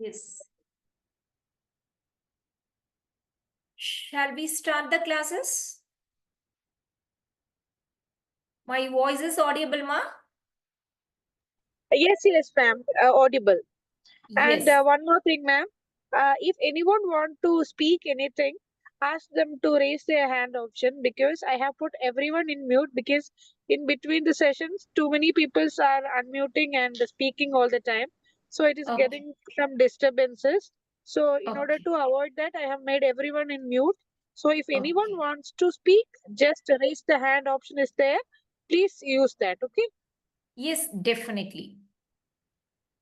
Yes. Shall we start the classes? My voice is audible, ma? Yes, ma'am. Audible. And Yes. one more thing, ma'am. If anyone want to speak anything, ask them to raise their hand option because I have put everyone in mute because in between the sessions, too many people are unmuting and speaking all the time. So it is Okay. getting some disturbances. So in order Okay. to avoid that, I have made everyone in mute. So if anyone Okay. wants to speak, just raise the hand option is there. Please use that. Okay. Yes, definitely.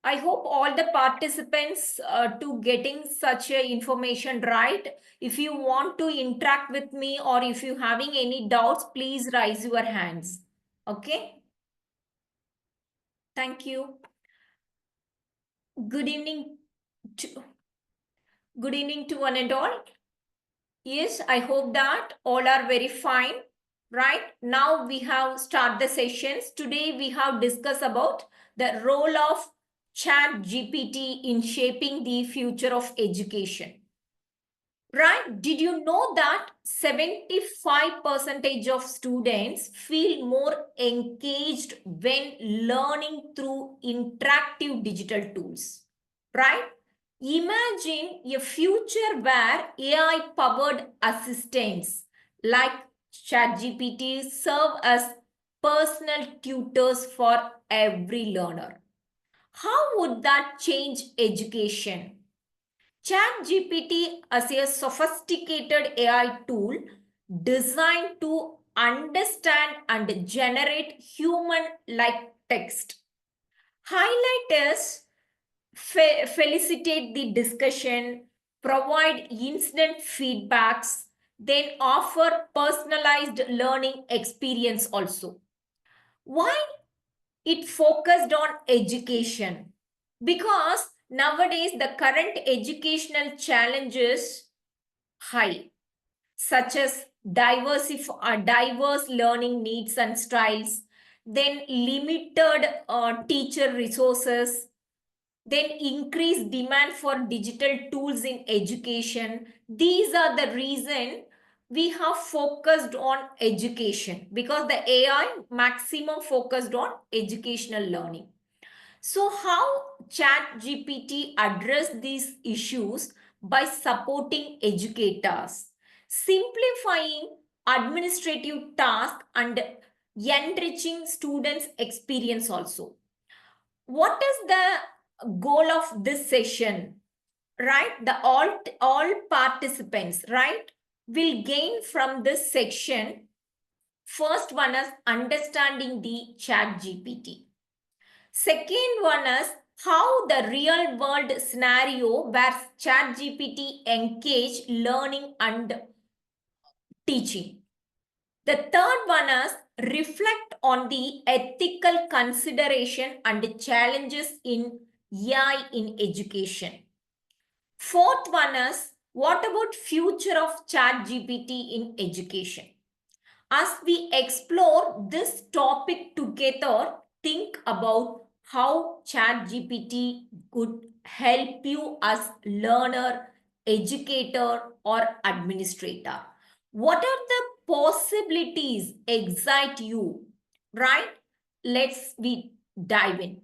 I hope all the participants to getting such a information right. If you want to interact with me or if you having any doubts, please raise your hands. Okay. Thank you. Good evening to good evening to one and all. Yes, I hope that all are very fine. Right now we have start the sessions. Today we have discussed about the role of Chat GPT in shaping the future of education. Right? Did you know that 75% of students feel more engaged when learning through interactive digital tools? Right? Imagine a future where AI powered assistants like ChatGPT serve as personal tutors for every learner. How would that change education? ChatGPT as a sophisticated AI tool designed to understand and generate human-like text. Highlight is felicitate the discussion, provide instant feedbacks, then offer personalized learning experience also. Why it focused on education? Because nowadays the current educational challenges high, such as diverse learning needs and styles, then limited teacher resources, then increased demand for digital tools in education. These are the reason we have focused on education because the AI maximum focused on educational learning. So, how ChatGPT address these issues by supporting educators, simplifying administrative tasks and enriching students' experience also. What is the goal of this session? Right? The all participants, right, will gain from this section. First one is understanding the ChatGPT. Second one is how the real world scenario where ChatGPT engage learning and teaching. The third one is reflect on the ethical consideration and challenges in AI in education. Fourth one is what about future of ChatGPT in education? As we explore this topic together, think about how ChatGPT could help you as learner, educator, or administrator. What are the possibilities excite you? Right? Let's we dive in.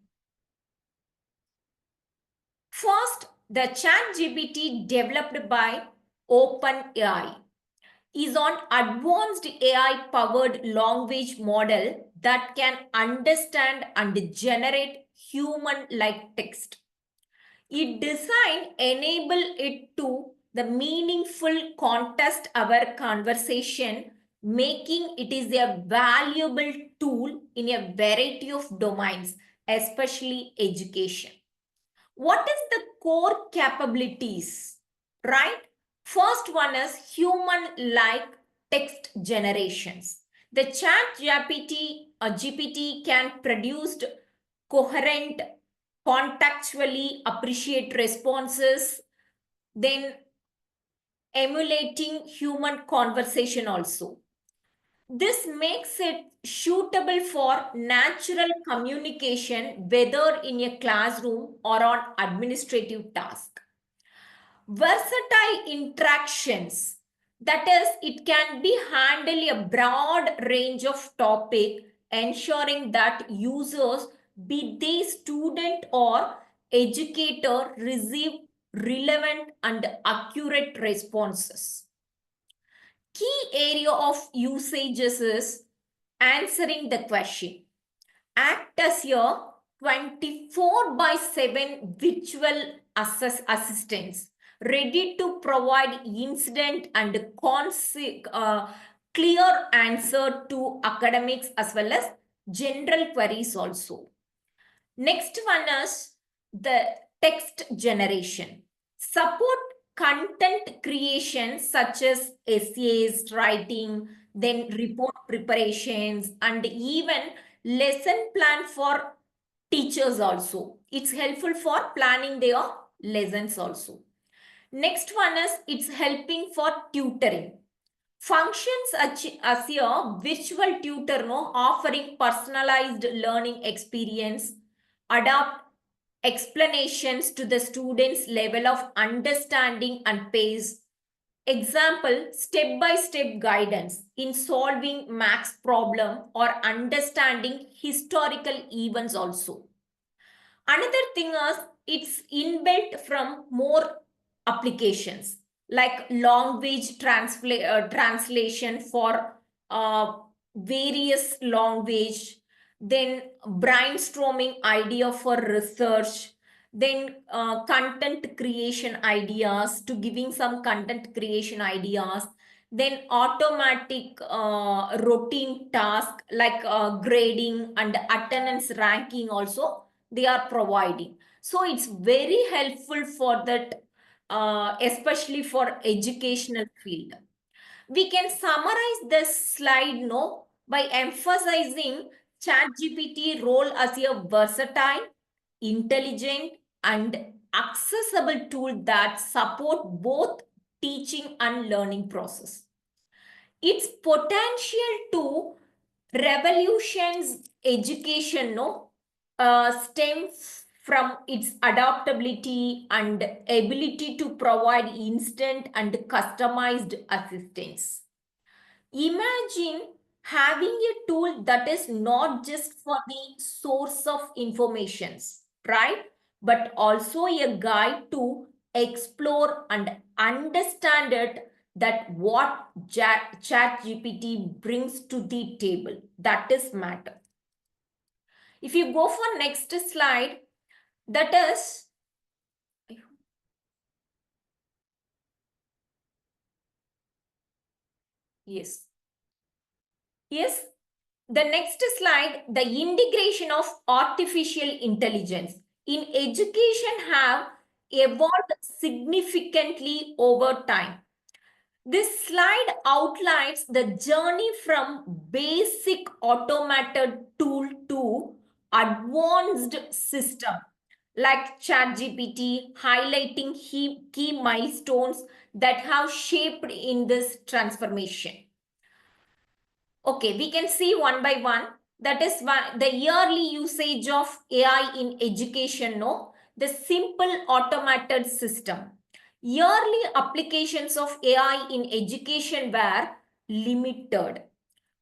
First, the ChatGPT developed by OpenAI is on advanced AI powered language model that can understand and generate human like text. Its design enable it to the meaningful contest our conversation, making it is a valuable tool in a variety of domains, especially education. What is the core capabilities? Right? First one is human-like text generations. The chat GPT can produce coherent, contextually appreciate responses, then emulating human conversation also. This makes it suitable for natural communication, whether in a classroom or on administrative tasks. Versatile interactions, that is, it can be handle a broad range of topic, ensuring that users, be they student or educator, receive relevant and accurate responses. Key area of usages is answering the question. Act as your 24/7 virtual assistants, ready to provide incident and clear answer to academics as well as general queries also. Next one is the text generation. Support content creation such as essays, writing, then report preparations, and even lesson plan for teachers also. It's helpful for planning their lessons also. Next one is it's helping for tutoring. Functions as a virtual tutor, no, offering personalized learning experience, adapt explanations to the student's level of understanding and pace. Example, step-by-step guidance in solving maths problem or understanding historical events also. Another thing is it's inbuilt from more applications like language translation for various language, then brainstorming idea for research, then content creation ideas to giving some content creation ideas, then automatic routine task like grading and attendance ranking also they are providing. So it's very helpful for that, especially for educational field. We can summarize this slide no by emphasizing ChatGPT role as a versatile, intelligent, and accessible tool that support both teaching and learning process. Its potential to revolutions education no stems from its adaptability and ability to provide instant and customized assistance. Imagine having a tool that is not just for the source of informations, right? But also a guide to explore and understand it, that what ChatGPT brings to the table. That is matter. If you go for next slide, that is, yes. Yes, the next slide, the integration of artificial intelligence in education have evolved significantly over time. This slide outlines the journey from basic automated tool to advanced system like ChatGPT, highlighting key milestones that have shaped in this transformation. Okay, we can see one by one. That is the yearly usage of AI in education, no? The simple automated system. Yearly applications of AI in education were limited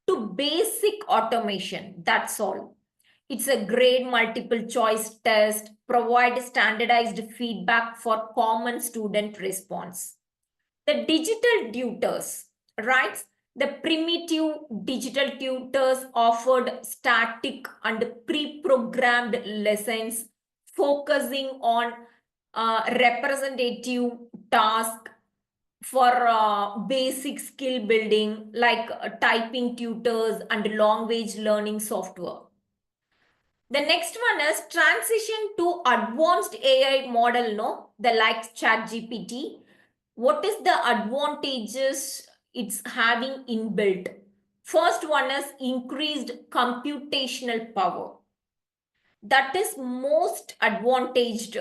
to basic automation. That's all. It's a grade multiple choice test, provide standardized feedback for common student response. The digital tutors, right? The primitive digital tutors offered static and pre-programmed lessons focusing on representative task for basic skill building like typing tutors and language learning software. The next one is transition to advanced AI model, no? The like ChatGPT. What is the advantages it's having inbuilt? First one is increased computational power. That is most advantaged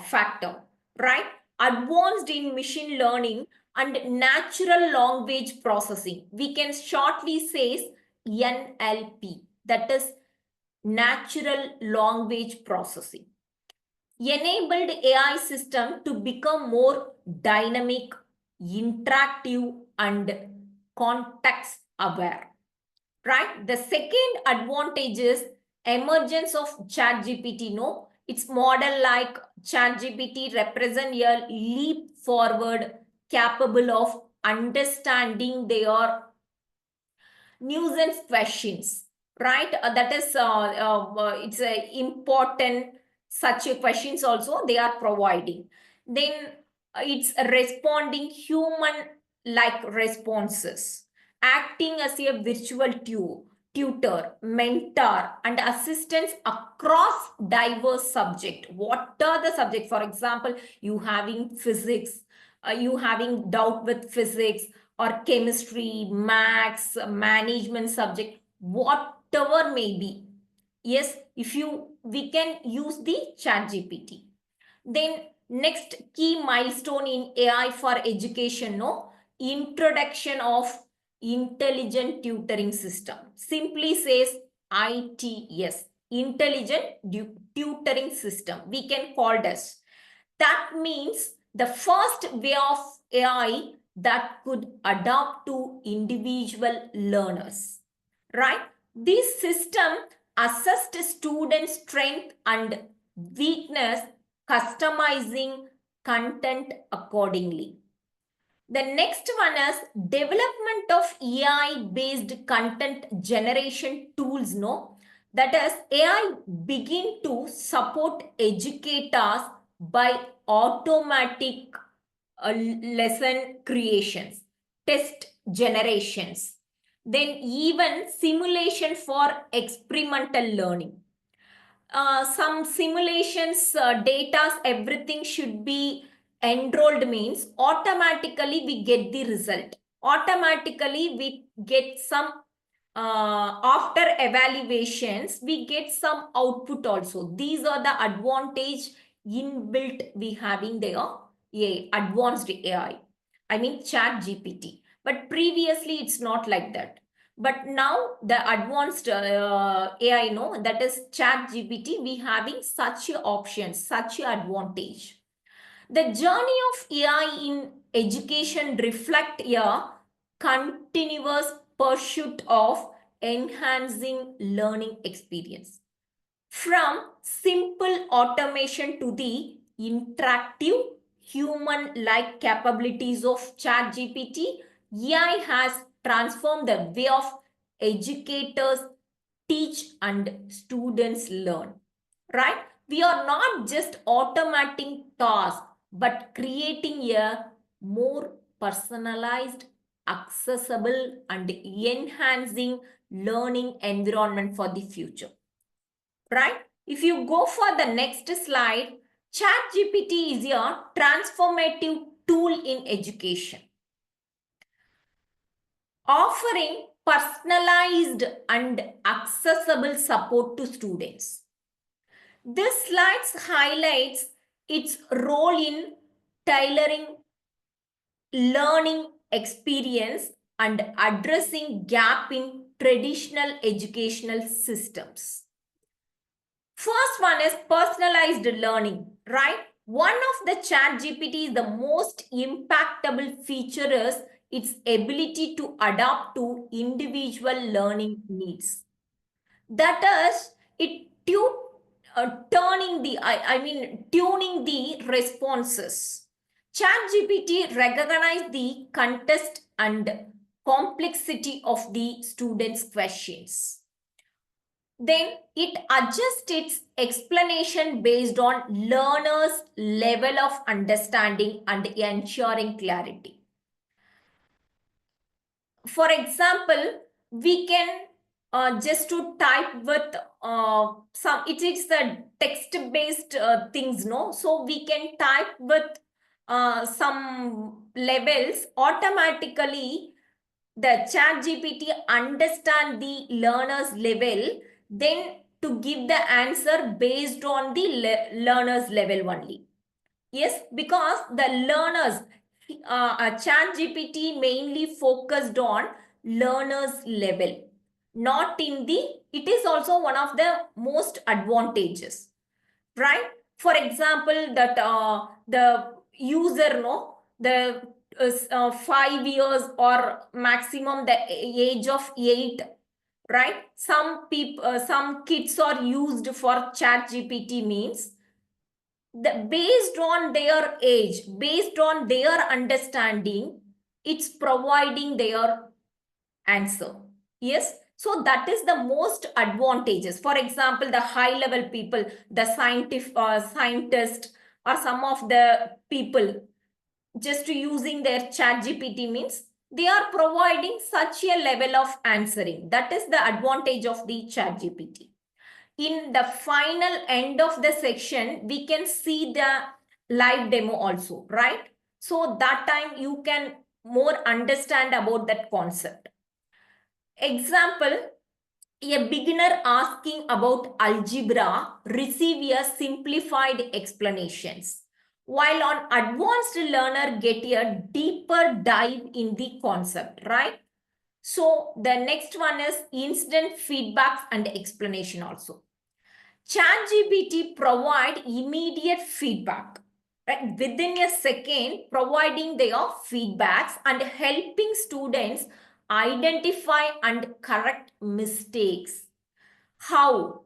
factor, right? Advanced in machine learning and natural language processing. We can shortly say NLP, that is natural language processing. Enabled AI system to become more dynamic, interactive, and context aware. Right? The second advantage is emergence of ChatGPT. No, its model like ChatGPT represent a leap forward capable of understanding their nuisance questions, right? That is, it's important such a questions also they are providing. Then it's responding human like responses, acting as a virtual tutor, mentor, and assistance across diverse subject. What are the subject? For example, you having physics, you having doubt with physics or chemistry, maths, management subject, whatever may be. Yes, we can use the ChatGPT. Then next key milestone in AI for education, no, introduction of intelligent tutoring system. Simply says ITS, intelligent tutoring system. We can call this. That means the first way of AI that could adapt to individual learners, right? This system assessed students' strength and weakness, customizing content accordingly. The next one is development of AI-based content generation tools, no? That is, AI begin to support educators by automatic lesson creations, test generations, then even simulation for experimental learning. Some simulations, data, everything should be enrolled means automatically we get the result. Automatically we get some, after evaluations, we get some output also. These are the advantage inbuilt we having there, advanced AI. I mean ChatGPT. But previously it's not like that. But now the advanced AI, no, that is ChatGPT, we having such a option, such a advantage. The journey of AI in education reflect a continuous pursuit of enhancing learning experience. From simple automation to the interactive human-like capabilities of ChatGPT, AI has transformed the way of educators teach and students learn. Right? We are not just automating tasks, but creating a more personalized, accessible, and enhancing learning environment for the future. Right? If you go for the next slide, ChatGPT is a transformative tool in education, offering personalized and accessible support to students. This slide highlights its role in tailoring learning experience and addressing gap in traditional educational systems. First one is personalized learning, right? One of the ChatGPT, the most impactable feature is its ability to adapt to individual learning needs. That is, it tuning the responses. ChatGPT recognize the context and complexity of the students' questions. Then it adjusts its explanation based on learners' level of understanding and ensuring clarity. For example, we can just to type with it is the text-based things, no? So we can type with some levels automatically. The ChatGPT understand the learner's level, then to give the answer based on the learner's level only. Yes, because the learners, ChatGPT mainly focused on learners level, not in the, it is also one of the most advantages, right? For example, that the user, no, the 5 years or maximum the age of 8, right? Some people, some kids are used for ChatGPT means based on their age, based on their understanding, it's providing their answer. Yes. So that is the most advantages. For example, the high level people, the scientist or some of the people just using their ChatGPT means they are providing such a level of answering. That is the advantage of the ChatGPT. In the final end of the section, we can see the live demo also, right? So that time you can more understand about that concept. Example, a beginner asking about algebra receive a simplified explanations, while an advanced learner get a deeper dive in the concept, right? So the next one is instant feedbacks and explanation also. ChatGPT provide immediate feedback, right? Within a second, providing their feedbacks and helping students identify and correct mistakes. How?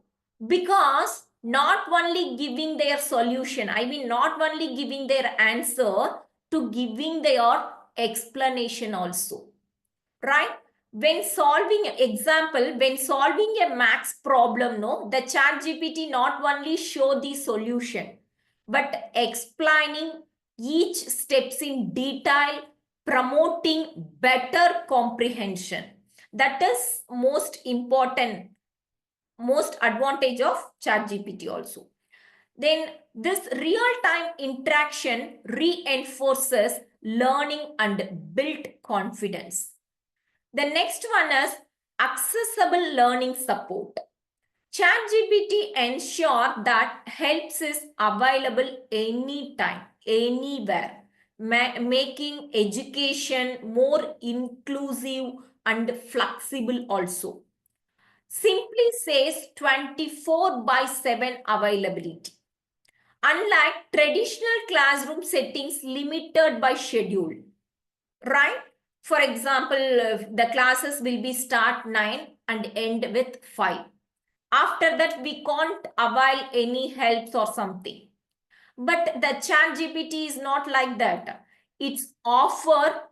Because not only giving their solution, I mean, not only giving their answer, to giving their explanation also, right? When solving, example, when solving a max problem, no, the ChatGPT not only show the solution, but explaining each steps in detail, promoting better comprehension. That is most important, most advantage of ChatGPT also. Then this real-time interaction reinforces learning and build confidence. The next one is accessible learning support. ChatGPT ensure that helps is available anytime, anywhere, making education more inclusive and flexible also. Simply says 24/7 availability. Unlike traditional classroom settings limited by schedule, right? For example, the classes will be start 9 and end with 5. After that, we can't avail any helps or something. But the ChatGPT is not like that. It's offer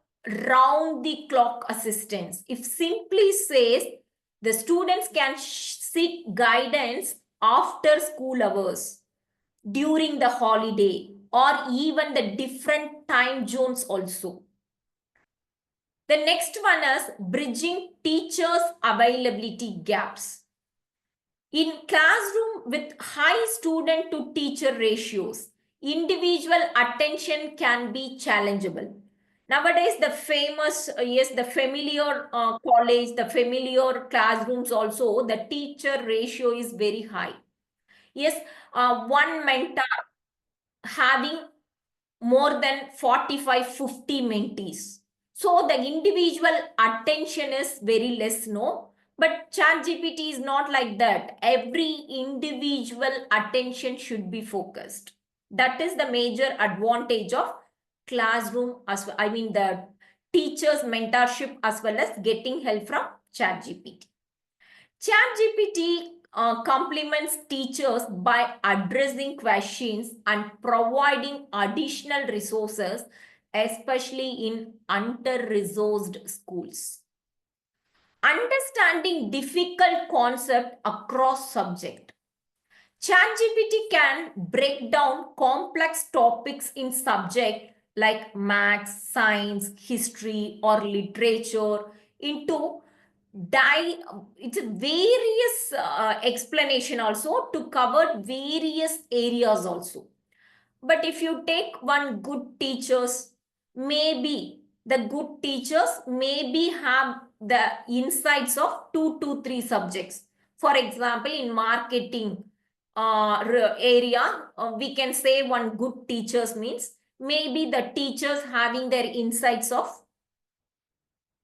round the clock assistance. If simply says the students can seek guidance after school hours, during the holiday, or even the different time zones also. The next one is bridging teachers' availability gaps. In classroom with high student to teacher ratios, individual attention can be challengeable. Nowadays, the famous, yes, the familiar college, the familiar classrooms also, the teacher ratio is very high. Yes, one mentor having more than 45-50 mentees. So the individual attention is very less, no? But ChatGPT is not like that. Every individual attention should be focused. That is the major advantage of classroom, as well, I mean the teacher's mentorship as well as getting help from ChatGPT. ChatGPT complements teachers by addressing questions and providing additional resources, especially in under-resourced schools. Understanding difficult concept across subject. ChatGPT can break down complex topics in subject like maths, science, history, or literature into it's a various explanation also to cover various areas also. But if you take one good teachers, maybe the good teachers maybe have the insights of 2 to 3 subjects. For example, in marketing area, we can say one good teachers means maybe the teachers having their insights of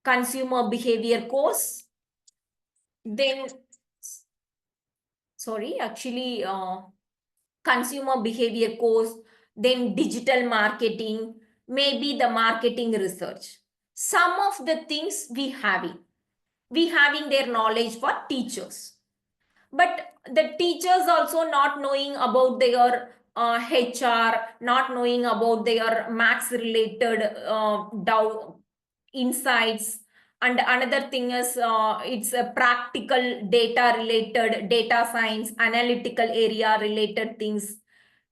consumer behavior course. Then, sorry, actually, consumer behavior course, then digital marketing, maybe the marketing research. Some of the things we having their knowledge for teachers. But the teachers also not knowing about their HR, not knowing about their max related insights. And another thing is it's a practical data related, data science, analytical area related things.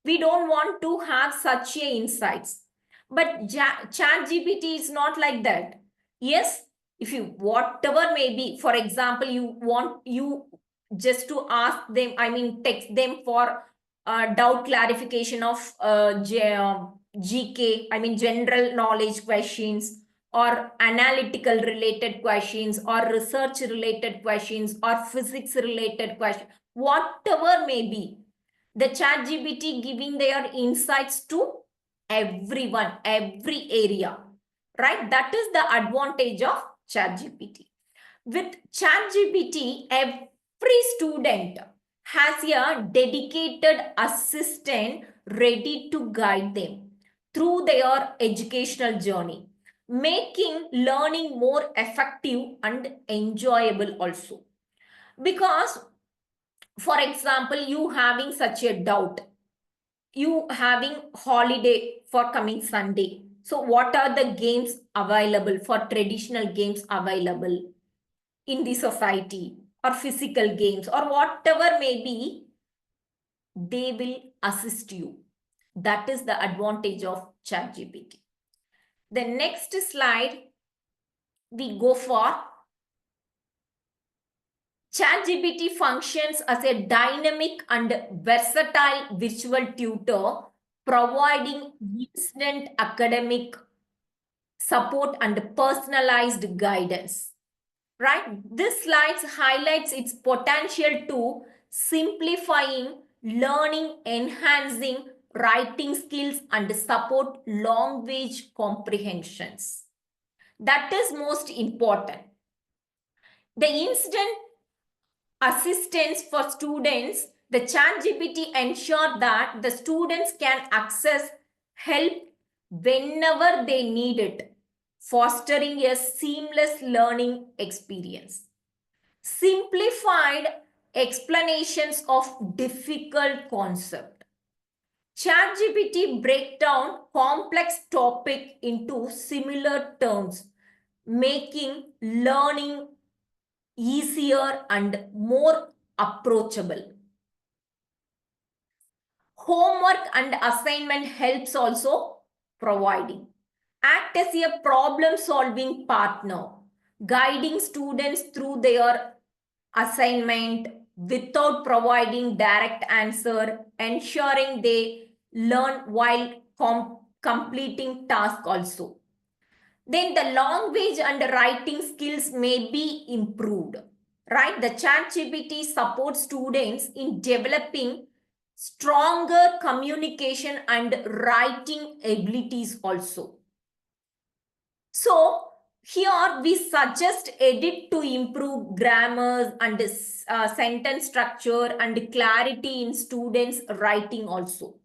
We don't want to have such a insights. But ChatGPT is not like that. Yes, if you whatever may be, for example, you just to ask them, I mean text them for doubt clarification of GK, I mean general knowledge questions, or analytical related questions, or research related questions, or physics related questions, whatever may be, the ChatGPT giving their insights to everyone, every area, right? That is the advantage of ChatGPT. With ChatGPT, every student has a dedicated assistant ready to guide them through their educational journey, making learning more effective and enjoyable also. Because, for example, you having such a doubt, you having holiday for coming Sunday. So what are the games available, for traditional games available in the society, or physical games, or whatever may be, they will assist you. That is the advantage of ChatGPT. The next slide, we go for ChatGPT functions as a dynamic and versatile virtual tutor, providing instant academic support and personalized guidance. Right? This slide highlights its potential to simplifying learning, enhancing writing skills, and support language comprehensions. That is most important. The instant assistance for students, the ChatGPT ensure that the students can access help whenever they need it, fostering a seamless learning experience. Simplified explanations of difficult concept. ChatGPT break down complex topic into similar terms, making learning easier and more approachable. Homework and assignment helps also providing. Act as a problem-solving partner, guiding students through their assignment without providing direct answer, ensuring they learn while completing task also. Then the language and writing skills may be improved, right? The ChatGPT supports students in developing stronger communication and writing abilities also. So here we suggest edit to improve grammar and sentence structure and clarity in students' writing also.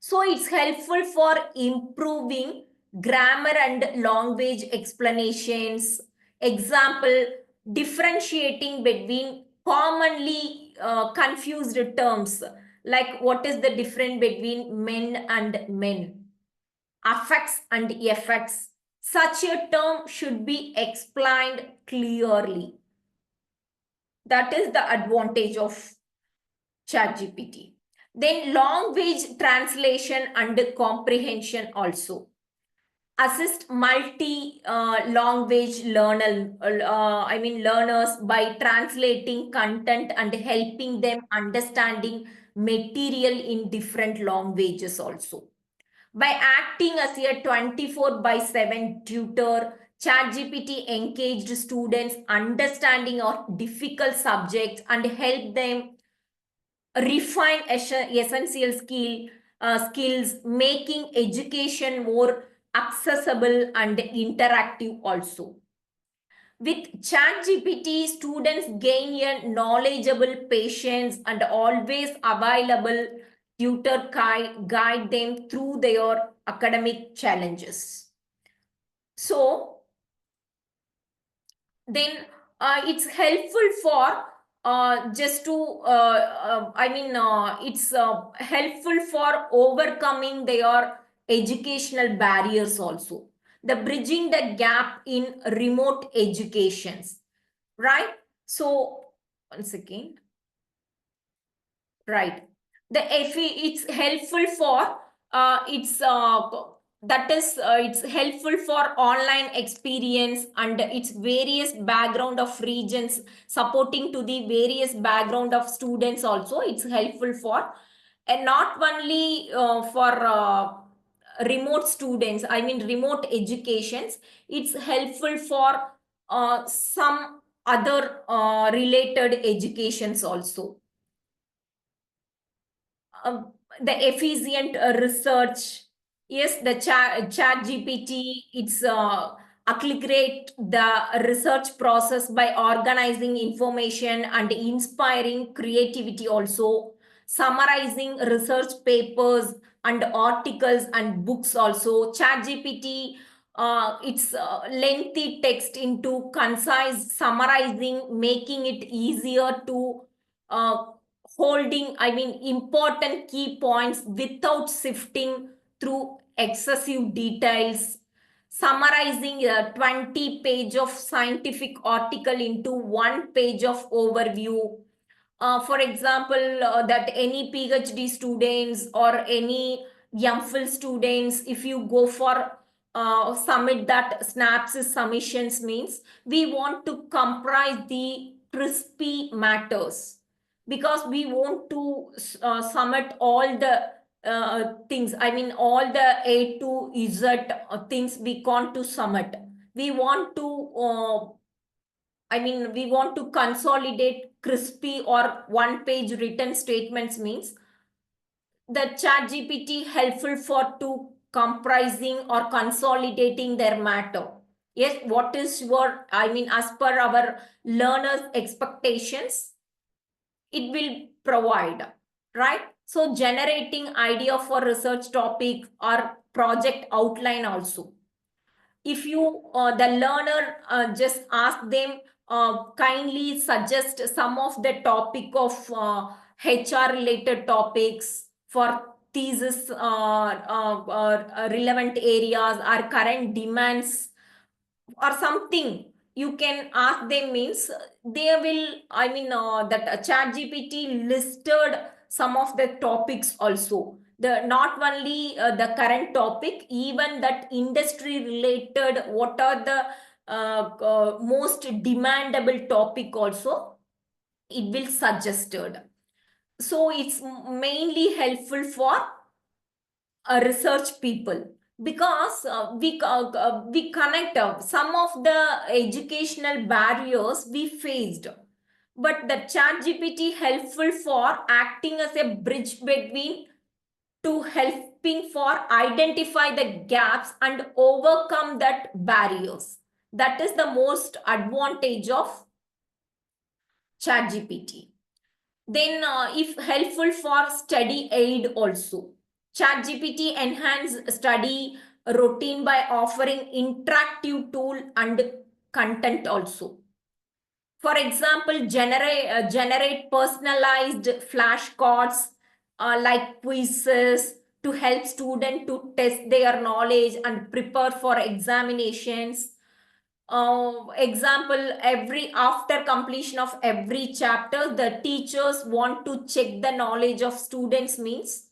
So it's helpful for improving grammar and language explanations. Example, differentiating between commonly confused terms, like what is the difference between men and men, affects and effects. Such a term should be explained clearly. That is the advantage of ChatGPT. Then language translation and comprehension also. Assist multi-language learners by translating content and helping them understanding material in different languages also. By acting as a 24/7 tutor, ChatGPT engaged students understanding of difficult subjects and help them refine essential skill skills, making education more accessible and interactive also. With ChatGPT, students gain a knowledgeable, patient, and always available tutor guide them through their academic challenges. So then it's helpful for just to it's helpful for overcoming their educational barriers also, the bridging the gap in remote educations, right? So once again, right, the FE, it's helpful for it's that is it's helpful for online experience and its various background of regions, supporting to the various background of students also. It's helpful for, and not only for remote students, I mean remote educations. It's helpful for some other related educations also. uh, the efficient research. Yes, the chat GPT, it's accelerate the research process by organizing information and inspiring creativity also, summarizing research papers and articles and books also. Chat GPT, it's lengthy text into concise summarizing, making it easier to uh, holding, I mean, important key points without sifting through excessive details, summarizing a 20 page of scientific article into 1 page of overview. For example, that any PhD students or any MPhil students, if you go for submit that synopsis submissions, means we want to comprise the crispy matters, because we want to submit all the things, I mean all the A to Z things we want to submit. We want to we want to consolidate crispy or 1 page written statements, means the chat GPT helpful for to comprising or consolidating their matter. Yes, what is your, I mean, as per our learners' expectations, it will provide, right? So generating idea for research topic or project outline also. If you the learner just ask them, kindly suggest some of the topic of HR related topics for thesis, relevant areas or current demands or something, you can ask them, means they will, that chat GPT listed some of the topics also, the not only the current topic, even that industry related, what are the most demandable topic also, it will suggested. So it's mainly helpful for research people, because we connect some of the educational barriers we faced, but the chat GPT helpful for acting as a bridge between, to helping for identify the gaps and overcome that barriers. That is the most advantage of chat GPT. Then if helpful for study aid also, ChatGPT enhance study routine by offering interactive tool and content also. For example, generate personalized flashcards like quizzes to help students to test their knowledge and prepare for examinations. Example, every after completion of every chapter, the teachers want to check the knowledge of students, means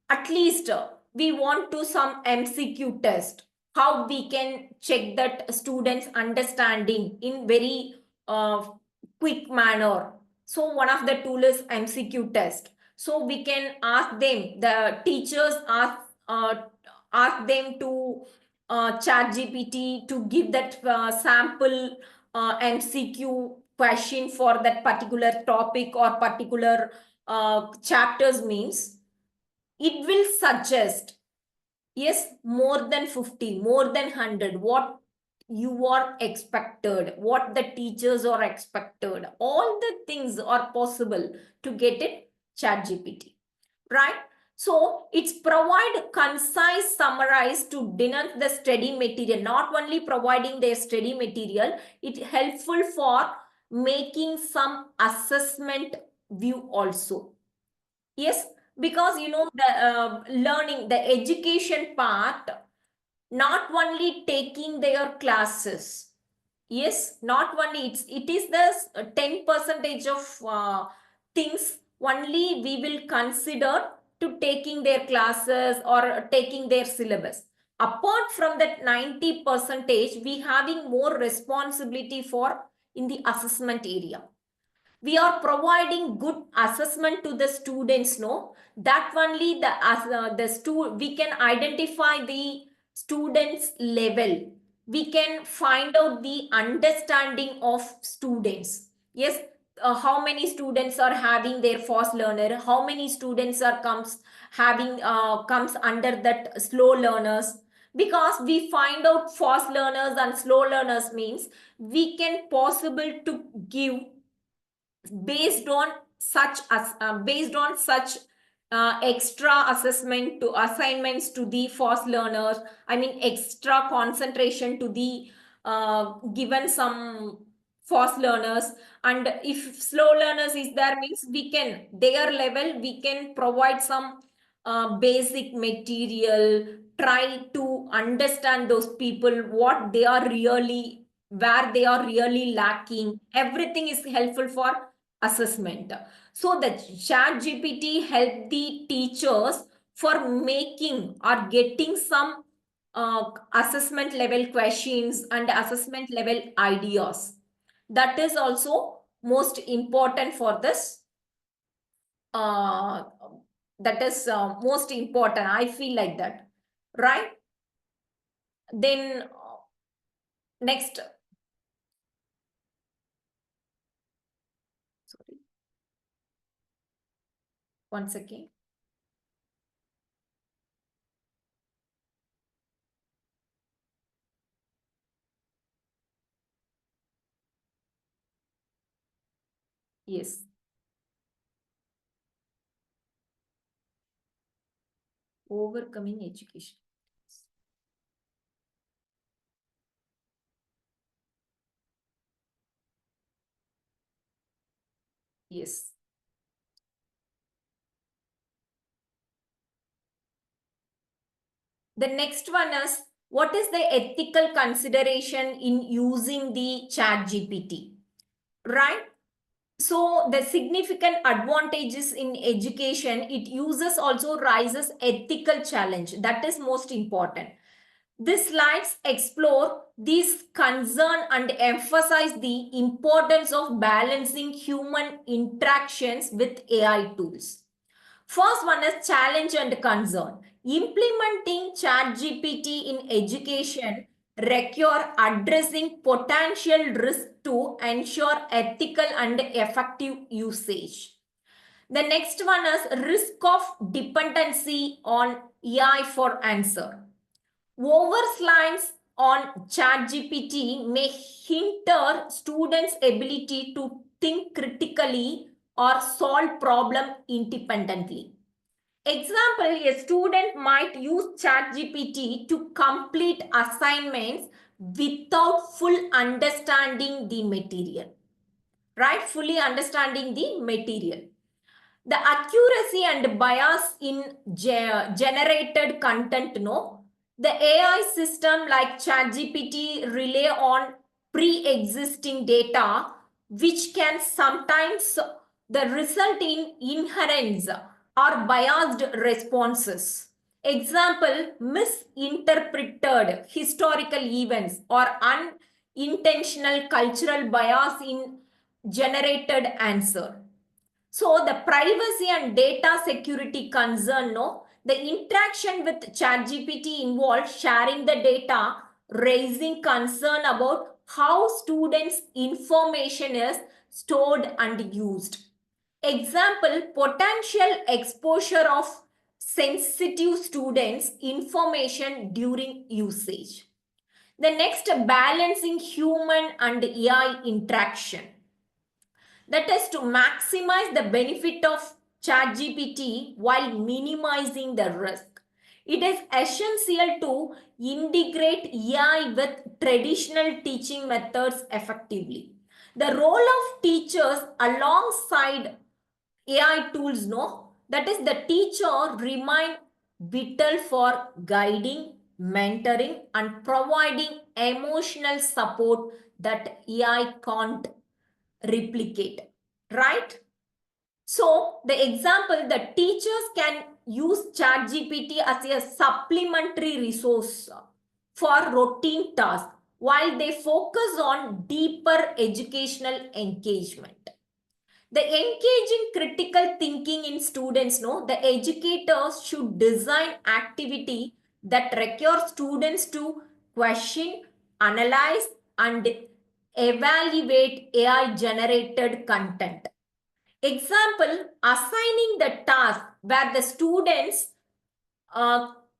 at least we want to some MCQ test, how we can check that students understanding in very quick manner. So one of the tool is MCQ test, so we can ask them, the teachers ask them to chat GPT to give that sample MCQ question for that particular topic or particular chapters, means it will suggest, yes, more than 50, more than 100, what you are expected, what the teachers are expected, all the things are possible to get it ChatGPT, right? So it's provide concise summarize to denounce the study material, not only providing their study material, it helpful for making some assessment view also. Yes, because you know the learning, the education part, not only taking their classes. Yes, not only it is the 10 percentage of things only we will consider to taking their classes or taking their syllabus. Apart from that 90 percentage, we having more responsibility for in the assessment area. We are providing good assessment to the students, no, that only we can identify the students level, we can find out the understanding of students. Yes, how many students are having their fast learner, how many students are comes under that slow learners, because we find out fast learners and slow learners means we can possible to give based on such extra assessment to assignments to the fast learners, I mean extra concentration to the given some fast learners, and if slow learners is there means we can their level we can provide some basic material, try to understand those people what they are really, where they are really lacking, everything is helpful for assessment. So the chat GPT help the teachers for making or getting some assessment level questions and assessment level ideas. That is also most important for this. Uh, that is most important. I feel like that, right? Then next, sorry, one second. Yes. Overcoming education. Yes. The next one is, what is the ethical consideration in using the chat GPT, right? So the significant advantages in education, it uses also rises ethical challenge. That is most important. These slides explore this concern and emphasize the importance of balancing human interactions with AI tools. First one is challenge and concern. Implementing ChatGPT in education require addressing potential risk to ensure ethical and effective usage. The next one is risk of dependency on AI for answer. Over-reliance on ChatGPT may hinder students' ability to think critically or solve problem independently. Example, a student might use ChatGPT to complete assignments without full understanding the material, right? Fully understanding the material. The accuracy and bias in generated content, no? The AI system like ChatGPT rely on pre-existing data, which can sometimes the result in inherence or biased responses. Example, misinterpreted historical events or unintentional cultural bias in generated answer. So the privacy and data security concern, no, the interaction with ChatGPT involves sharing the data, raising concern about how students' information is stored and used. Example, potential exposure of sensitive students information during usage. The next, balancing human and AI interaction. That is to maximize the benefit of ChatGPT while minimizing the risk. It is essential to integrate AI with traditional teaching methods effectively. The role of teachers alongside AI tools, no, that is the teacher remain vital for guiding, mentoring, and providing emotional support that AI can't replicate, right? So the example, the teachers can use ChatGPT as a supplementary resource for routine tasks while they focus on deeper educational engagement. The engaging critical thinking in students, no, the educators should design activity that require students to question, analyze, and evaluate AI generated content. Example, assigning the task where the students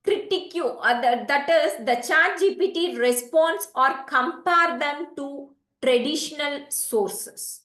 critique you, that is the ChatGPT response or compare them to traditional sources.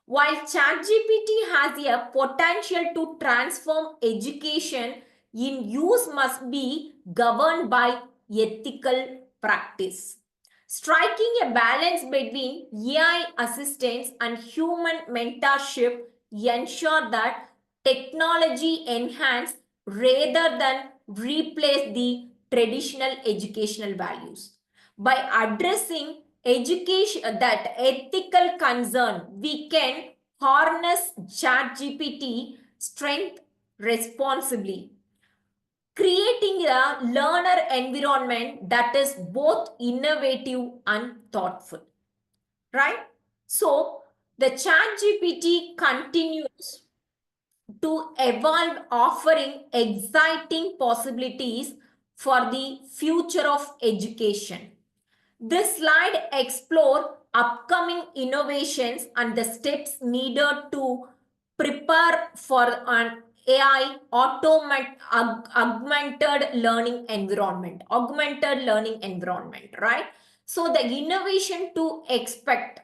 While ChatGPT has a potential to transform education, in use must be governed by ethical practice. Striking a balance between AI assistance and human mentorship ensure that technology enhance rather than replace the traditional educational values. By addressing education that ethical concern, we can harness ChatGPT strength responsibly, creating a learner environment that is both innovative and thoughtful, right? So the ChatGPT continues to evolve, offering exciting possibilities for the future of education. This slide explores upcoming innovations and the steps needed to prepare for an AI augmented learning environment, right? So the innovation to expect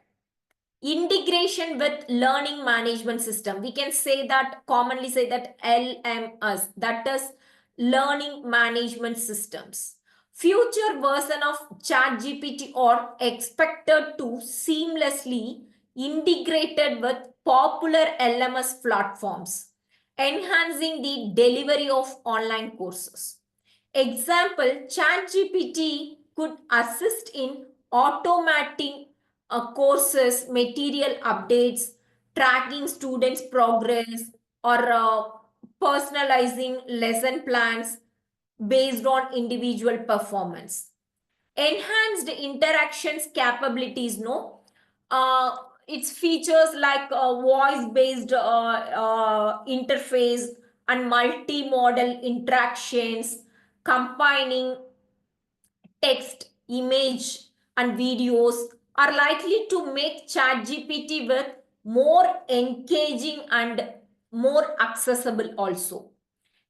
integration with learning management system, we can say that, commonly say that LMS, that is learning management systems. Future version of ChatGPT are expected to seamlessly integrated with popular LMS platforms, enhancing the delivery of online courses. Example, ChatGPT could assist in automating courses, material updates, tracking students' progress, or personalizing lesson plans based on individual performance. Enhanced interactions capabilities, no, its features like voice based interface and multi-modal interactions combining text, image, and videos are likely to make ChatGPT with more engaging and more accessible also.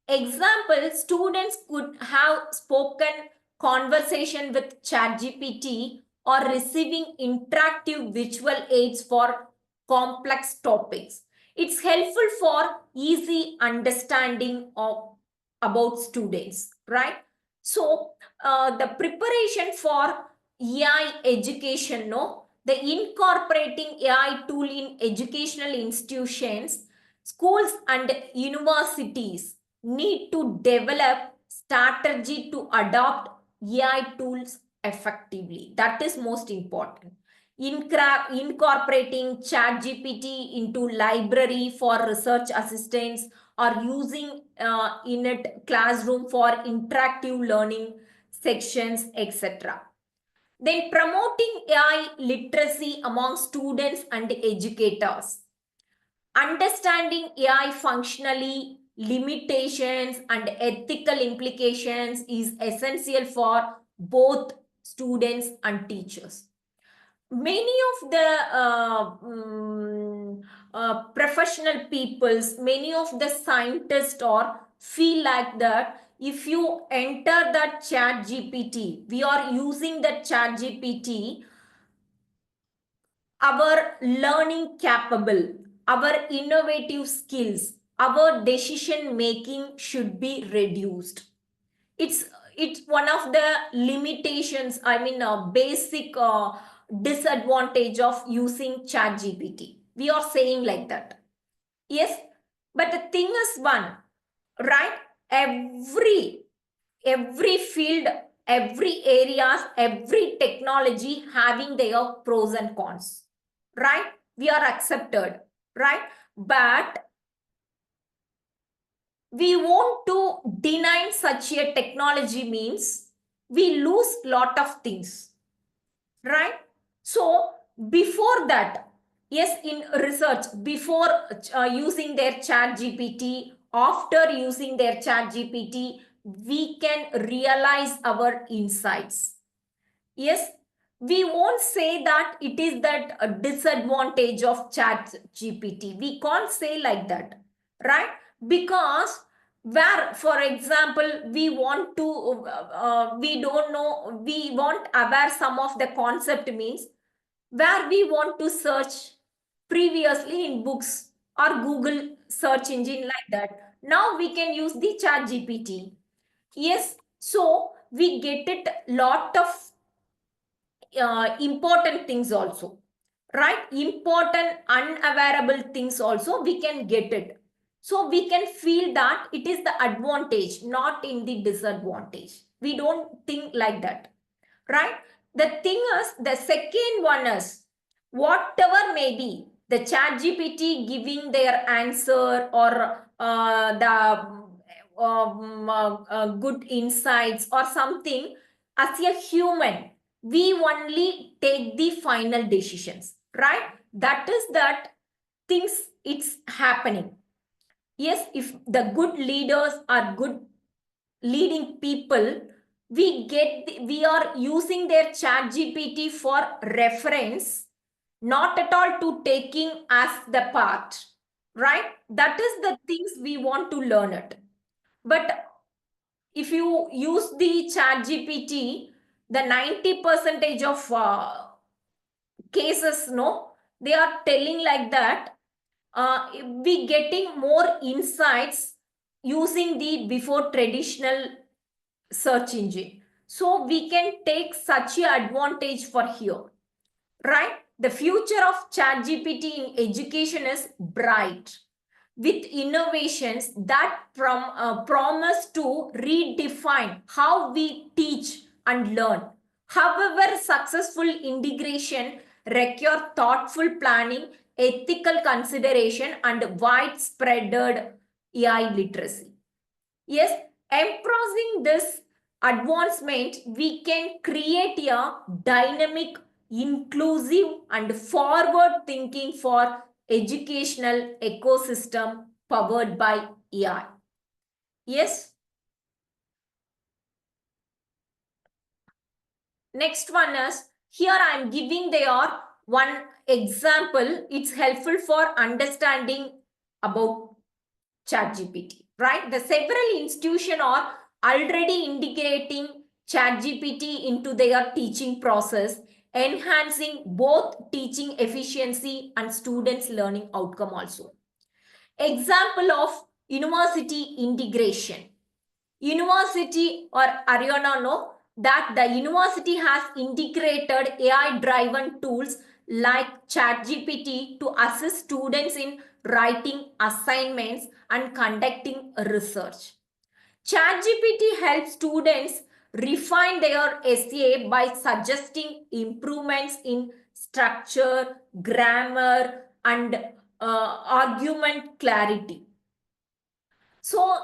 Example, students could have spoken conversation with ChatGPT or receiving interactive visual aids for complex topics. It's helpful for easy understanding of about students, right? So the preparation for AI education, no, the incorporating AI tool in educational institutions, schools and universities need to develop strategy to adopt AI tools effectively. That is most important. Incorporating ChatGPT into library for research assistance or using in it classroom for interactive learning sections, etc. Then promoting AI literacy among students and educators. Understanding AI functionally, limitations, and ethical implications is essential for both students and teachers. Many of the professional peoples, many of the scientists or feel like that if you enter that ChatGPT, we are using that ChatGPT, our learning capable, our innovative skills, our decision making should be reduced. It's one of the limitations, I mean, basic disadvantage of using ChatGPT. We are saying like that. Yes, but the thing is one, right? Every field, every areas, every technology having their pros and cons, right? We are accepted, right? But we want to deny such a technology means we lose lot of things, right? So before that, yes, in research, before using their ChatGPT, after using their ChatGPT, we can realize our insights. Yes, we won't say that it is that a disadvantage of ChatGPT. We can't say like that, right? Because where, for example, we want to, we don't know, we want aware some of the concept means where we want to search previously in books or Google search engine like that. Now we can use the ChatGPT. Yes, so we get it lot of important things also, right? Important unavailable things also we can get it. So we can feel that it is the advantage, not in the disadvantage. We don't think like that, right? The thing is, the second one is whatever may be the ChatGPT giving their answer or the good insights or something, as a human we only take the final decisions, right? That is that things it's happening. Yes, if the good leaders are good leading people, we are using their ChatGPT for reference, not at all to taking as the part, right? That is the things we want to learn it. But if you use the ChatGPT, the 90% of cases, no, they are telling like that. We getting more insights using the before traditional search engine. So we can take such a advantage for here, right? The future of ChatGPT in education is bright with innovations that promise to redefine how we teach and learn. However, successful integration requires thoughtful planning, ethical consideration, and widespread AI literacy. Yes, embracing this advancement, we can create a dynamic, inclusive, and forward thinking for educational ecosystem powered by AI. Yes. Next one is, here I am giving their one example. It's helpful for understanding about ChatGPT, right? The several institutions are already integrating ChatGPT into their teaching process, enhancing both teaching efficiency and students' learning outcome also. Example of university integration. University or Ariana know that the university has integrated AI-driven tools like ChatGPT to assist students in writing assignments and conducting research. ChatGPT helps students refine their essay by suggesting improvements in structure, grammar, and argument clarity. So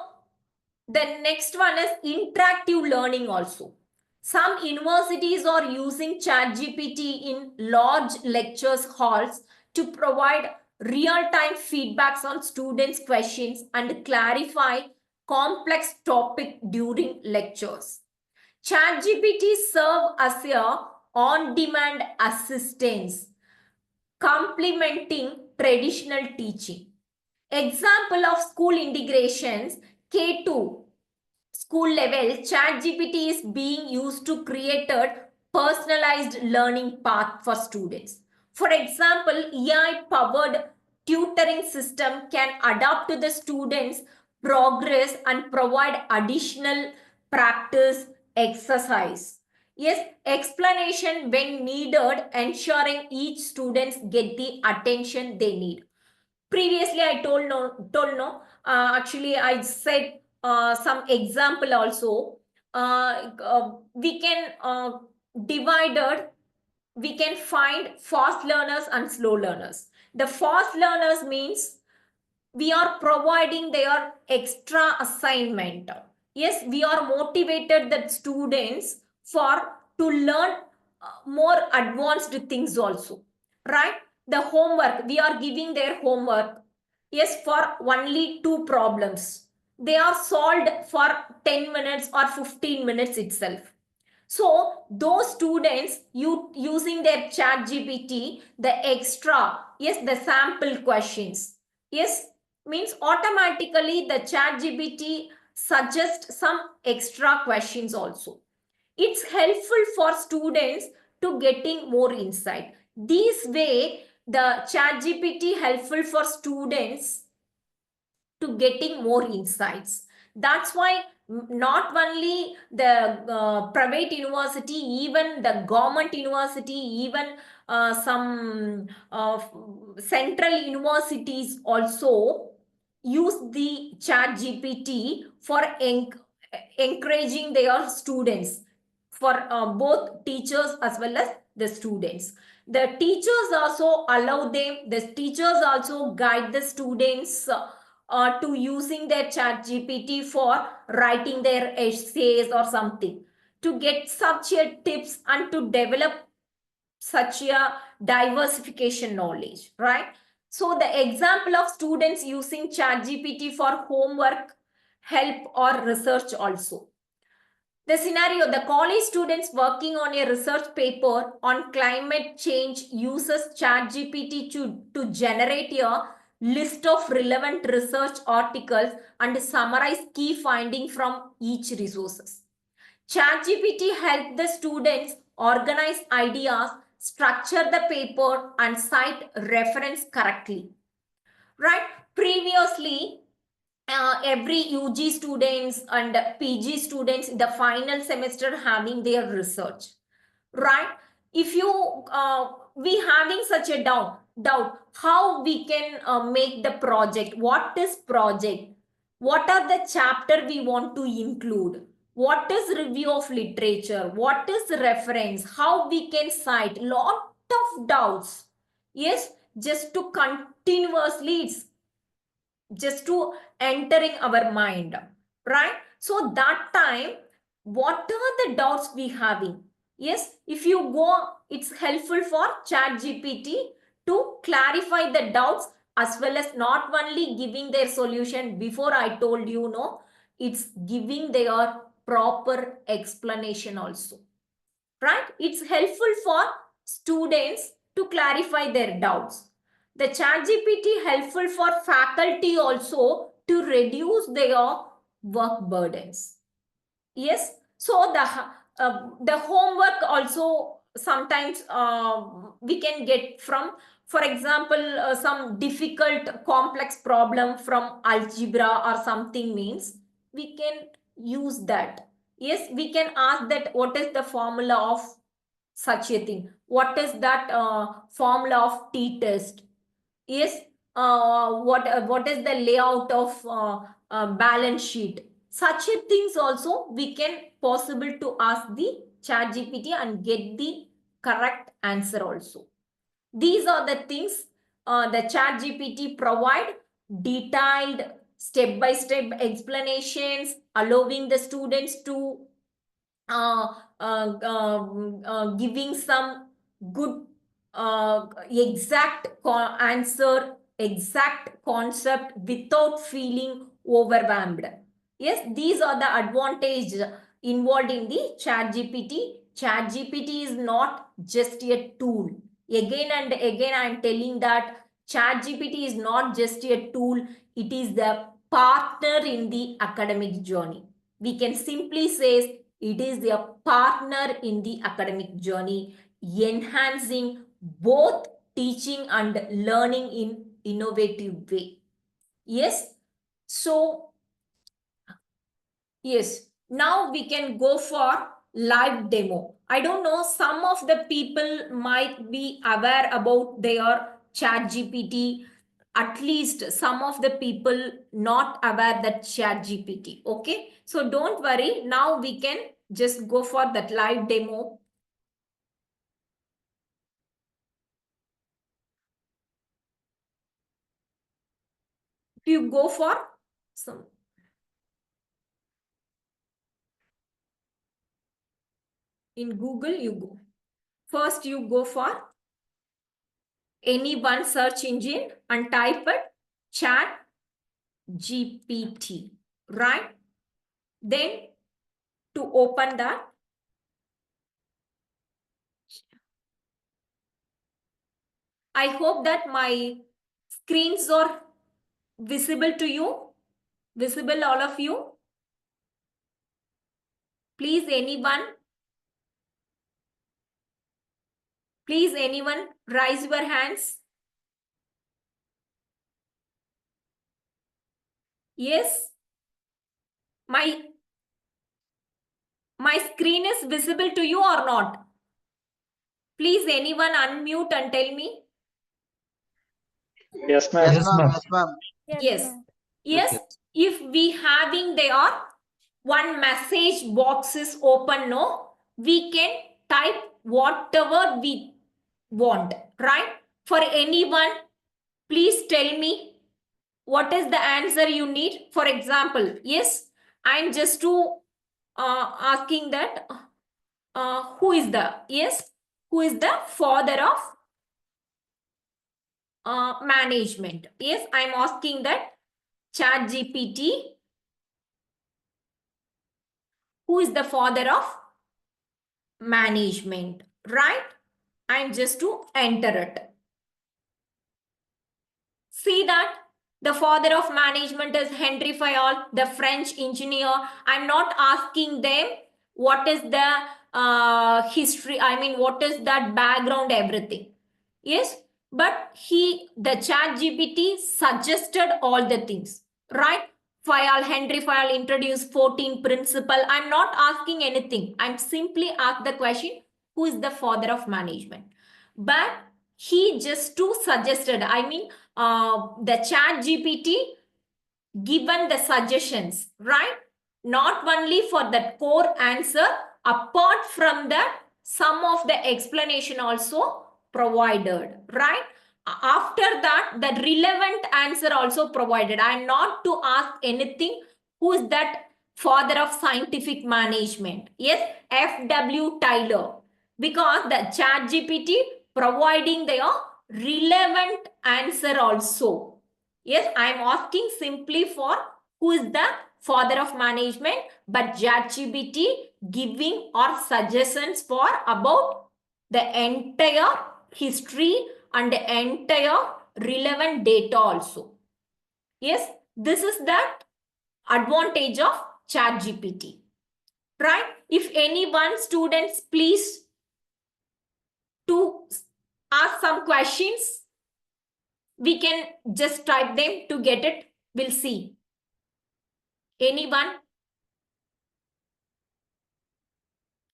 the next one is interactive learning also. Some universities are using ChatGPT in large lectures halls to provide real-time feedbacks on students' questions and clarify complex topic during lectures. ChatGPT serves as a on-demand assistance, complementing traditional teaching. Example of school integrations, K2 school level, ChatGPT is being used to create a personalized learning path for students. For example, AI-powered tutoring system can adapt to the students' progress and provide additional practice exercise. Yes, explanation when needed, ensuring each students get the attention they need. Previously I told no, actually I said some example also. We can divided, we can find fast learners and slow learners. The fast learners means we are providing their extra assignment. Yes, we are motivated the students for to learn more advanced things also, right? The homework, we are giving their homework, yes, for only two problems. They are solved for 10 minutes or 15 minutes itself. So those students using their chat GPT, the extra, yes, the sample questions, yes, means automatically the chat GPT suggests some extra questions also. It's helpful for students to getting more insight. This way, the chat GPT helpful for students to getting more insights. That's why not only the private university, even the government university, even some central universities also use the chat GPT for encouraging their students, for both teachers as well as the students. The teachers also allow them, the teachers also guide the students to using their chat GPT for writing their essays or something, to get such a tips and to develop such a diversification knowledge, right? So the example of students using chat GPT for homework, help or research also. The scenario, the college students working on a research paper on climate change uses ChatGPT to generate a list of relevant research articles and summarize key findings from each resources. ChatGPT helped the students organize ideas, structure the paper, and cite reference correctly. Right? Previously, every UG students and PG students in the final semester having their research, right? If you we having such a doubt how we can make the project, what is project, what are the chapter we want to include, what is review of literature, what is reference, how we can cite, lot of doubts. Yes, just to continuously it's just to entering our mind, right? So that time, what are the doubts we having? Yes, if you go, it's helpful for chat GPT to clarify the doubts, as well as not only giving their solution. Before I told you, no, it's giving their proper explanation also, right? It's helpful for students to clarify their doubts. The ChatGPT helpful for faculty also to reduce their work burdens. Yes, so the homework also sometimes we can get from, for example, some difficult complex problem from algebra or something means we can use that. Yes, we can ask that what is the formula of such a thing, what is that formula of t-test. Yes, what is the layout of balance sheet, such a things also we can possible to ask the chat GPT and get the correct answer also. These are the things the chat GPT provide detailed step-by-step explanations, allowing the students to uh, giving some good exact answer, exact concept without feeling overwhelmed. Yes, these are the advantage involved in the chat GPT. Chat GPT is not just a tool. Again and again, I am telling that chat GPT is not just a tool. It is the partner in the academic journey. We can simply say it is a partner in the academic journey, enhancing both teaching and learning in innovative way. Yes. So, yes, now we can go for live demo. I don't know, some of the people might be aware about their ChatGPT. At least some of the people not aware that ChatGPT. Okay, so don't worry. Now we can just go for that live demo. If you go for some in Google, you go. First, you go for any one search engine and type it chat GPT, right? Then to open that, I hope that my screens are visible to you, visible all of you. Please anyone raise your hands. Yes, my screen is visible to you or not? Please anyone unmute and tell me. Yes, ma'am. Yes, ma'am. Yes, ma'am. Yes. Yes, Okay. if we having their one message box is open, no, we can type whatever we want, right? For anyone, please tell me what is the answer you need. For example, yes, I'm just to asking that who is the father of management? Yes, I'm asking that ChatGPT, who is the father of management, right? I'm just to enter it. See that the father of management is Henry Fayol, the French engineer. I'm not asking them what is the history, I mean, what is that background, everything. Yes, but the ChatGPT suggested all the things, right? Henry Fayol introduced 14 principle. I'm not asking anything. I'm simply asked the question, who is the father of management? But he just too suggested, I mean, the ChatGPT given the suggestions, right? Not only for that core answer, apart from that, some of the explanation also provided, right? After that, the relevant answer also provided. I'm not to ask anything. Who is that father of scientific management? Yes, F.W. Tyler. Because the ChatGPT providing their relevant answer also. Yes, I am asking simply for who is the father of management, but ChatGPT giving or suggestions for about the entire history and the entire relevant data also. Yes, this is the advantage of ChatGPT, right? If any one students, please to ask some questions, we can just type them to get it. We'll see. Anyone?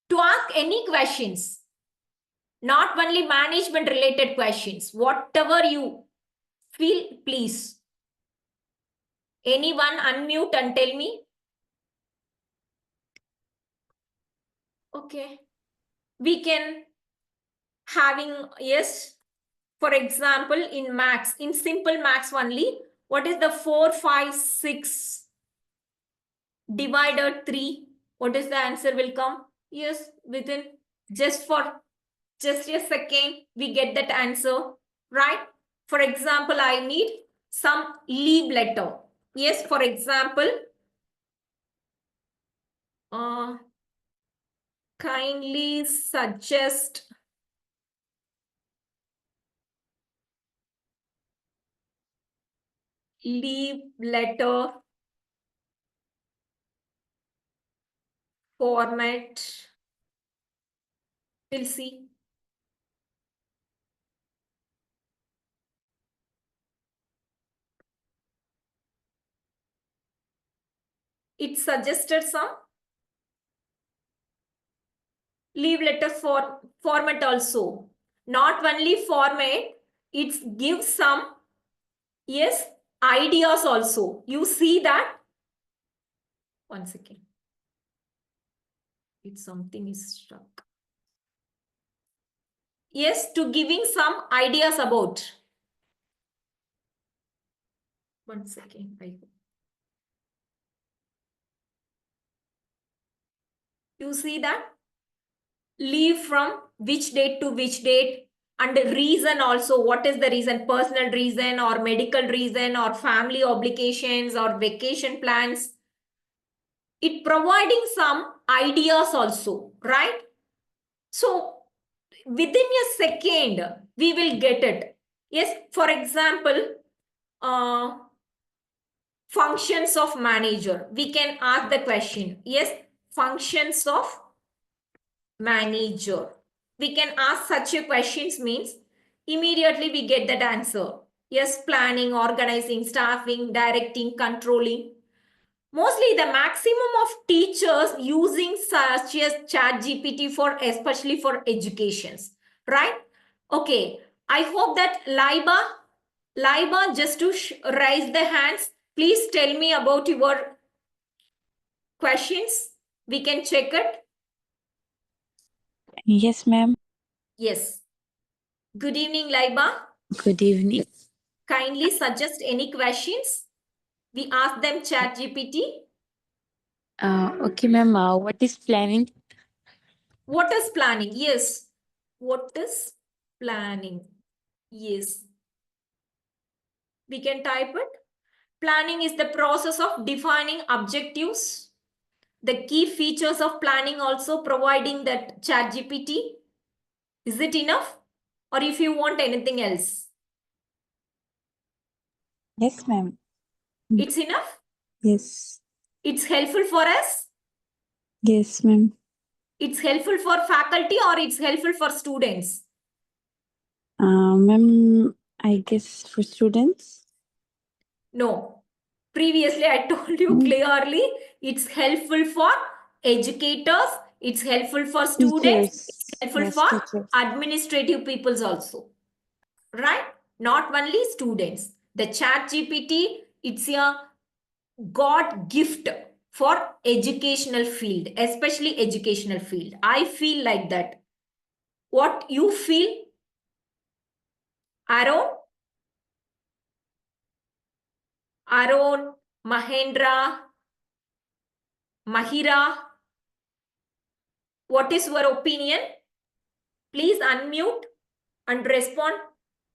To ask any questions, not only management related questions, whatever you feel, please. Anyone unmute and tell me? Okay. We can having, yes, for example, in max, in simple max only, what is the 4, 5, 6 divided 3? What is the answer will come? Yes, within just a second, we get that answer, right? For example, I need some leave letter. Yes, for example, kindly suggest leave letter format. We'll see. It suggested some leave letter format also. Not only format, it gives some, yes, ideas also. You see that? One second. It's something is stuck. Yes, to giving some ideas about. One second. You see that? Leave from which date to which date, and the reason also. What is the reason? Personal reason or medical reason or family obligations or vacation plans. It providing some ideas also, right? So within a second, we will get it. Yes, for example, functions of manager. We can ask the question. Yes, functions of manager. We can ask such a questions means immediately we get that answer. Yes, planning, organizing, staffing, directing, controlling. Mostly the maximum of teachers using such as ChatGPT for especially for educations, right? Okay, I hope that Laiba just to raise the hands. Please tell me about your questions. We can check it. Yes, ma'am. Yes. Good evening, Laiba. Good evening. Kindly suggest any questions. We ask them ChatGPT. Okay, ma'am. What is planning? What is planning? Yes. What is planning? Yes. We can type it. Planning is the process of defining objectives. The key features of planning also providing that ChatGPT. Is it enough? Or if you want anything else? Yes, ma'am. It's enough? Yes. It's helpful for us? Yes, ma'am. It's helpful for faculty or it's helpful for students? Ma'am, I guess for students. No. Previously, I told you clearly, it's helpful for educators, it's helpful for students, it's Teachers. helpful Yes, for teachers. administrative peoples also. Right? Not only students. The ChatGPT, it's a God gift for educational field, especially educational field. I feel like that. What you feel, Aaron, Mahendra, Mahira, what is your opinion? Please unmute and respond.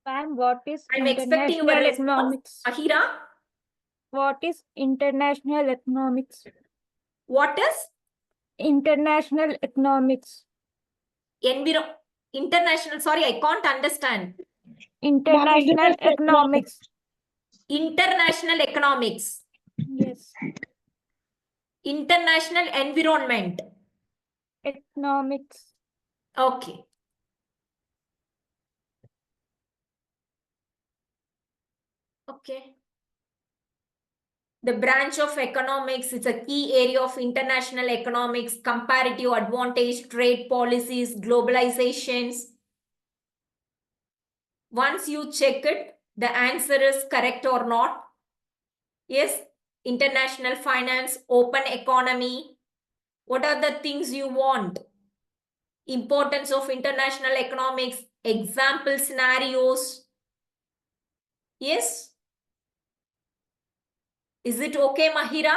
Ma'am, what is I'm expecting your international response. economics? Mahira, What is international economics? what is International economics. international? Sorry, I can't understand. International economics. International economics. Yes. International environment. Economics. Okay. Okay. The branch of economics is a key area of international economics, comparative advantage, trade policies, globalizations. Once you check it, the answer is correct or not. Yes, international finance, open economy. What are the things you want? Importance of international economics, example scenarios. Yes? Is it okay, Mahira?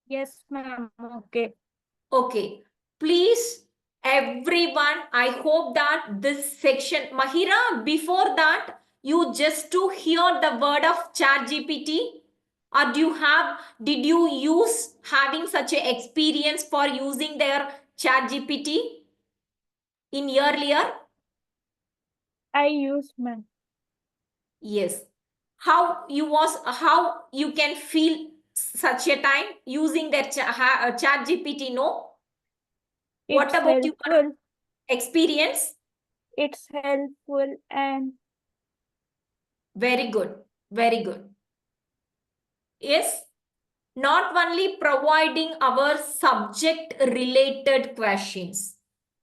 Yes, ma'am. Okay. Okay. Please, everyone, I hope that this section, Mahira, before that, you just to hear the word of ChatGPT, or did you use having such an experience for using their ChatGPT in earlier? I use, ma'am. Yes. How you can feel such a time using their chat GPT? No. What It's about your helpful. experience? It's helpful and Very good. Very good. Yes. Not only providing our subject related questions.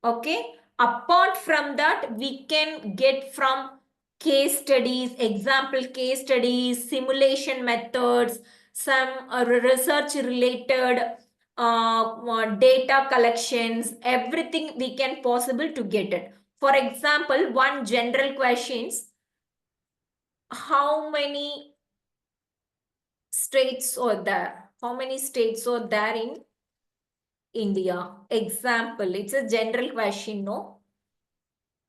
Okay. Apart from that, we can get from case studies, example case studies, simulation methods, some research related data collections, everything we can possible to get it. For example, one general questions, how many states are there? How many states are there in India? Example, it's a general question, no?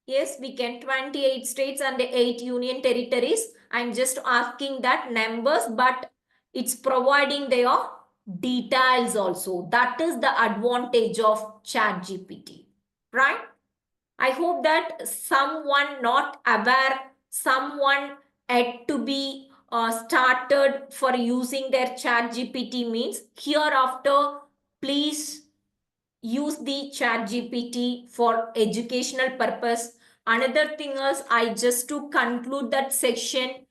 Yes, we can 28 states and 8 union territories. I'm just asking that numbers, but it's providing their details also. That is the advantage of ChatGPT, right? I hope that someone not aware, someone had to be started for using their ChatGPT means hereafter, please use the ChatGPT for educational purpose. Another thing is, I just to conclude that section,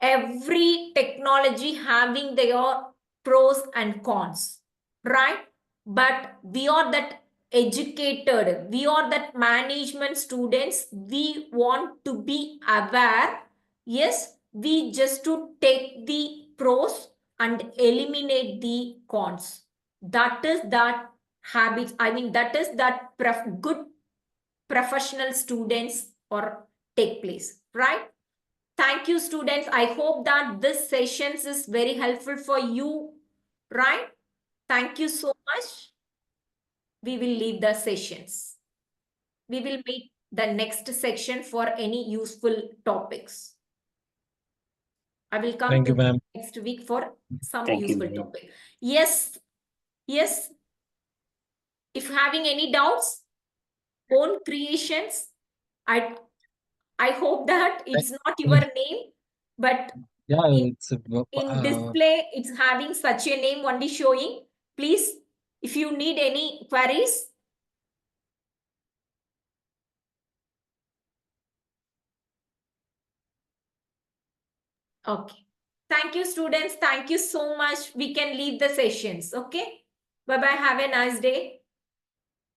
every technology having their pros and cons, right? But we are that educated, we are that management students, we want to be aware. Yes, we just to take the pros and eliminate the cons. That is that habits, I mean, that is that good professional students or take place, right? Thank you, students. I hope that this sessions is very helpful for you, right? Thank you so much. We will leave the sessions. We will meet the next section for any useful topics. I will come Thank you, to ma'am. next week for some Thank you, useful ma'am. topic. Yes, yes. If having any doubts, own creations, I hope that it's not your name, but Yeah, in it's display, it's having such a name only showing. Please, if you need any queries. Okay. Thank you, students. Thank you so much. We can leave the sessions. Okay. Bye-bye. Have a nice day.